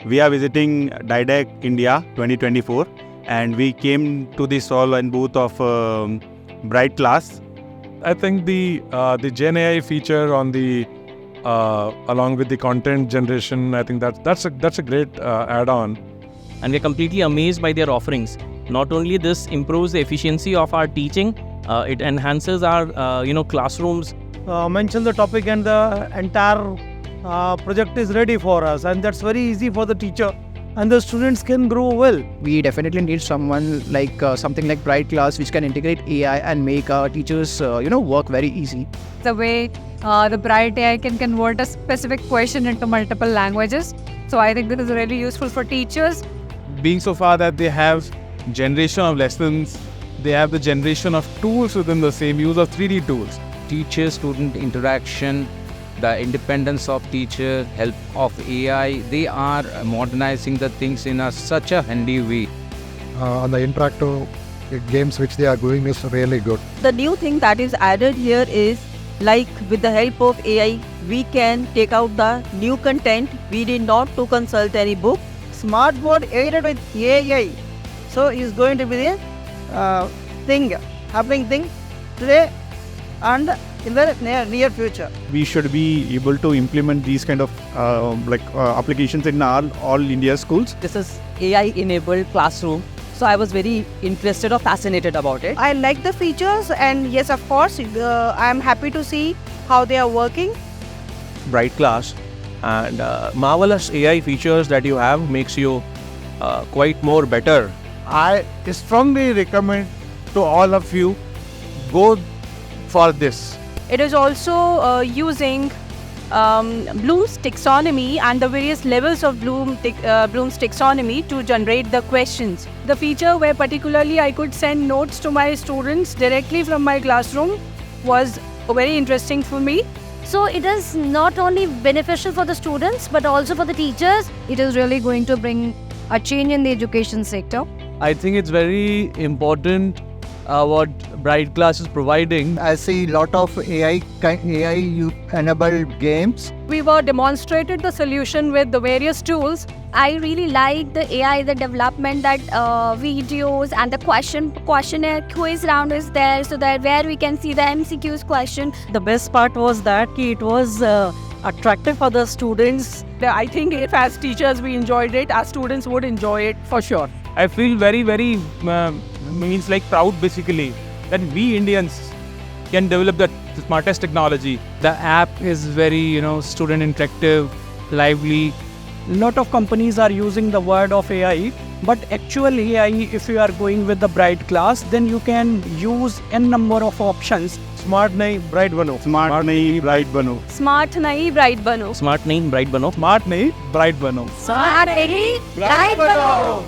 we are visiting DIDAC India 2024, and we came to the stall and booth of Bright Class. I think the Gen AI feature on the along with the content generation, I think that's a great add-on. And we're completely amazed by their offerings. Not only this improves the efficiency of our teaching, it enhances our classrooms. Mention the topic and the entire project is ready for us, and that's very easy for the teacher, and the students can grow well. We definitely need someone like something like Bright Class, which can integrate AI and make our teachers work very easy. The way the Bright AI can convert a specific question into multiple languages. So I think this is really useful for teachers. Being so far that they have generation of lessons, they have the generation of tools within the same, use of 3D tools. Teacher-student interaction, the independence of teacher, help of AI, they are modernizing the things in such a handy way. On the interactive games which they are doing is really good. The new thing that is added here is, like with the help of AI, we can take out the new content. We need not to consult any book. Smart board aided with AI. So is going to be the happening thing today and in the near future. We should be able to implement these kind of applications in all India schools. This is AI-enabled classroom. So I was very interested or fascinated about it. I like the features, and yes, of course, I am happy to see how they are working. Bright Class and marvelous AI features that you have makes you quite more better. I strongly recommend to all of you, go for this. It is also using Bloom's taxonomy and the various levels of Bloom's taxonomy to generate the questions. The feature where particularly I could send notes to my students directly from my classroom was very interesting for me. So it is not only beneficial for the students but also for the teachers. It is really going to bring a change in the education sector. I think it's very important what Bright Class is providing. I see a lot of AI-enabled games. We were demonstrated the solution with the various tools. I really like the AI, the development, that videos and the questionnaire quiz round is there, so that where we can see the MCQs question. The best part was that it was attractive for the students. I think if as teachers we enjoyed it, our students would enjoy it for sure. I feel very proud basically that we Indians can develop the smartest technology. The app is very student interactive, lively. Lot of companies are using the word of AI, but actual AI, if you are going with the Bright Class, then you can use n number of options. Smart nahi, bright bano. Smart nahi, bright bano. Smart nahi, bright bano. Smart nahi, bright bano. Smart nahi, bright bano. Smart nahi, bright bano.